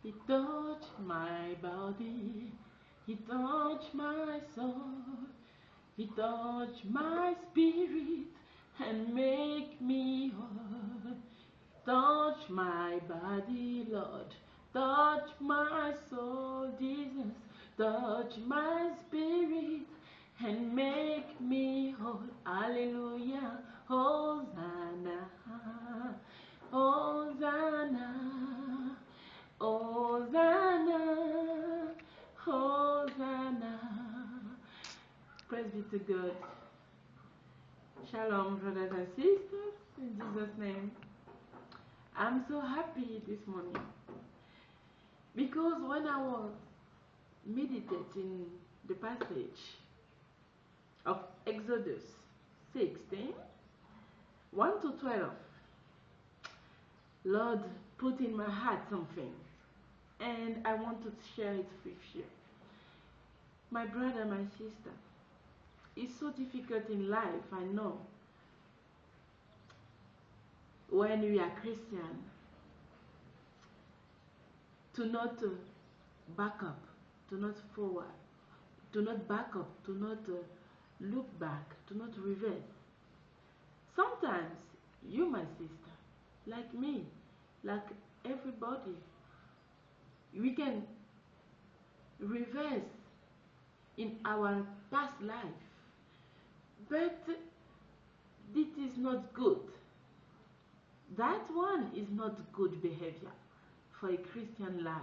He touched my body, He touched my soul, He touched my spirit and make me whole. Touch my body, Lord, touch my soul, Jesus, touch my spirit and make me whole. Hallelujah, Hosanna, Hosanna. Hosanna, Hosanna. Praise be to God. Shalom, brothers and sisters, in Jesus' name. I'm so happy this morning because when I was meditating the passage of Exodus 16, 1 to 12, Lord put in my heart something, and I want to share it with you. My brother, my sister, it's so difficult in life, I know. When we are Christian, to not back up, to not forward, to not back up, to not look back, to not reverse. Sometimes you, my sister, like me, like everybody, we can reverse in our past life, but it is not good. That one is not good behavior for a Christian life.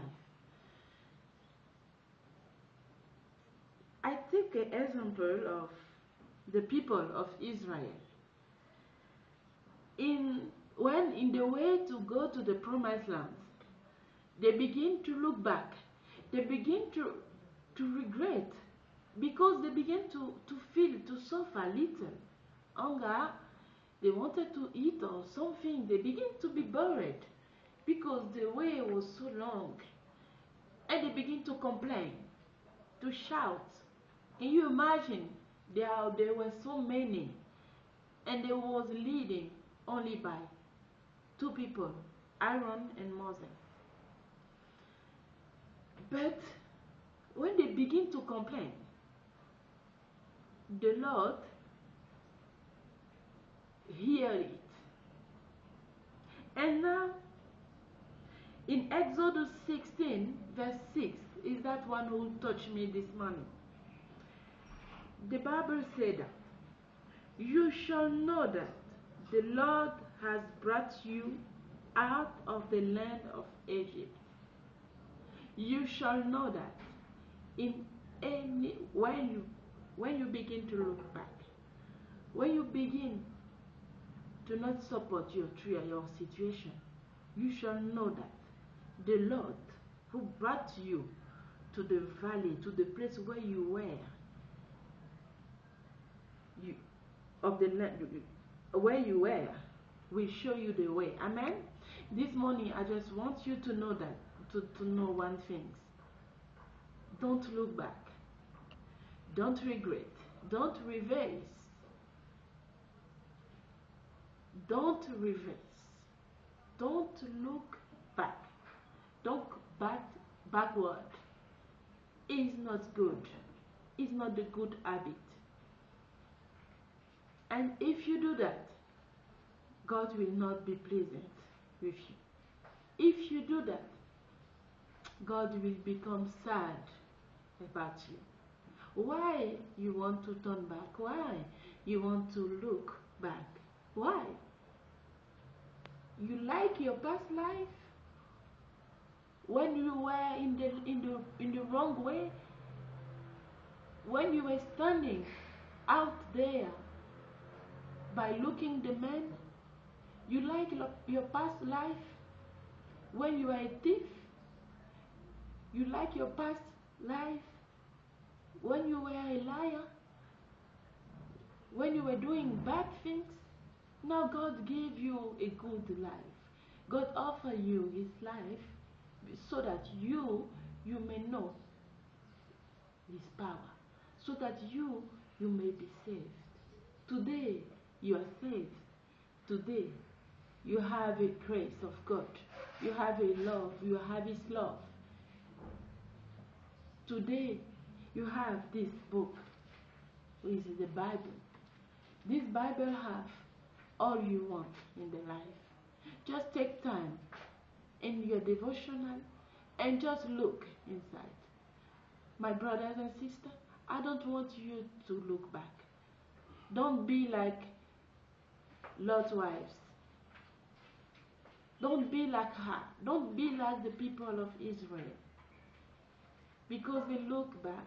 I take an example of the people of Israel. When in the way to go to the promised land, they begin to look back. They begin to regret because they begin to feel, to suffer a little hunger. They wanted to eat or something. They begin to be buried because the way was so long. And they begin to complain, to shout. Can you imagine? There were so many, and they was leading only by two people, Aaron and Moses. But when they begin to complain, the Lord hear it. And now, in Exodus 16, verse 6, is that one who touched me this morning. The Bible said, "You shall know that the Lord has brought you out of the land of Egypt." You shall know that when you begin to look back, when you begin to not support your situation, you shall know that the Lord who brought you to the valley, to the place where you were, where you were, will show you the way. Amen. This morning, I just want you to know that, to know one thing. Don't look back. Don't regret. Don't reverse. Don't reverse. Don't look back. Don't backward. It's not good. It's not the good habit. And if you do that, God will not be pleasant with you. If you do that, God will become sad about you. Why you want to turn back? Why you want to look back? Why? You like your past life? When you were in the wrong way? When you were standing out there by looking the man? You like your past life? When you were a thief? You like your past life? When you were a liar? When you were doing bad things? Now God gave you a good life. God offered you His life so that you may know His power, so that you may be saved. Today you are saved. Today you have a grace of God. You have a love. You have his love. Today, you have this book, which is the Bible. This Bible have all you want in the life. Just take time in your devotional and just look inside. My brothers and sisters, I don't want you to look back. Don't be like Lot's wives. Don't be like her. Don't be like the people of Israel. Because they look back.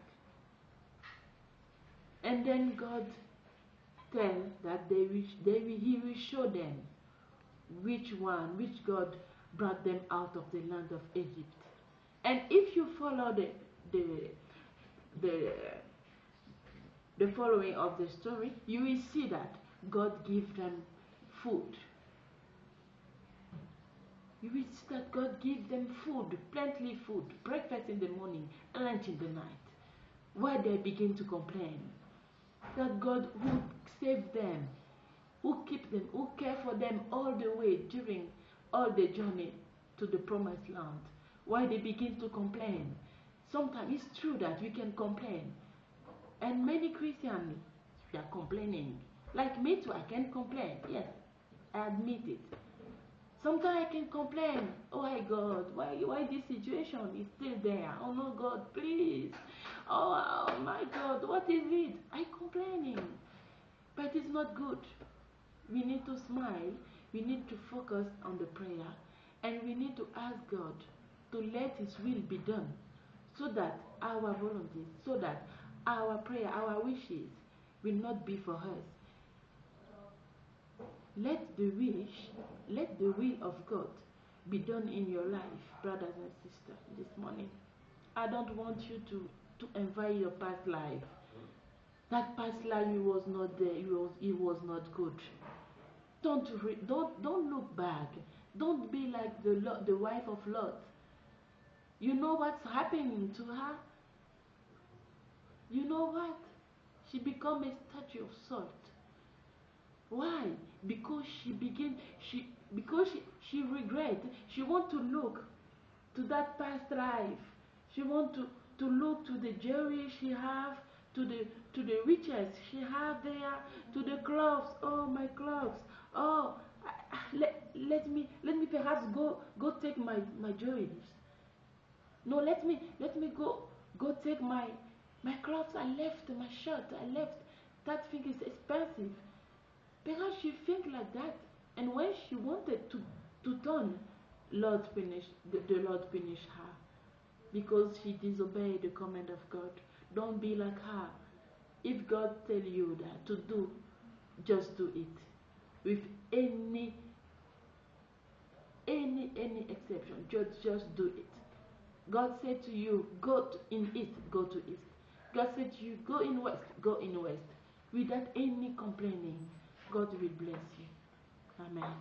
And then God tell that he will show them which God brought them out of the land of Egypt. And if you follow the following of the story, you will see that God gave them food. You will see that God gave them food, plenty food, breakfast in the morning, lunch in the night. Why they begin to complain? That God who saved them, who keep them, who care for them all the way during all the journey to the promised land. Why they begin to complain? Sometimes it's true that we can complain. And many Christians, they are complaining. Like me too, I can complain. Yes, I admit it. Sometimes I can complain. Oh my God, why this situation is still there? Oh no, God, please. Oh my God, what is it? I'm complaining. But it's not good. We need to smile. We need to focus on the prayer. And we need to ask God to let His will be done. So that our volunteers, so that our prayer, our wishes will not be for us. Let the will of God be done in your life, brothers and sisters, this morning. I don't want you to envy your past life. That past life you was not there, it was not good. Don't look back. Don't be like the wife of Lot. You know what's happening to her? You know what? She became a statue of salt. Why? Because she regret. She want to look to that past life. She want to look to the jewelry she have, to the riches she have there, to the clothes. Oh, my clothes. Oh, let me perhaps go take my jewelry. No, let me go take my clothes. I left my shirt. I left that thing is expensive. Because she think like that, and when she wanted to turn, the Lord punished her because she disobeyed the command of God. Don't be like her. If God tell you that to do, just do it, with any exception. Just do it. God said to you, go in east, go to east. God said to you, go in west, go in west. Without any complaining, God will bless you. Amen.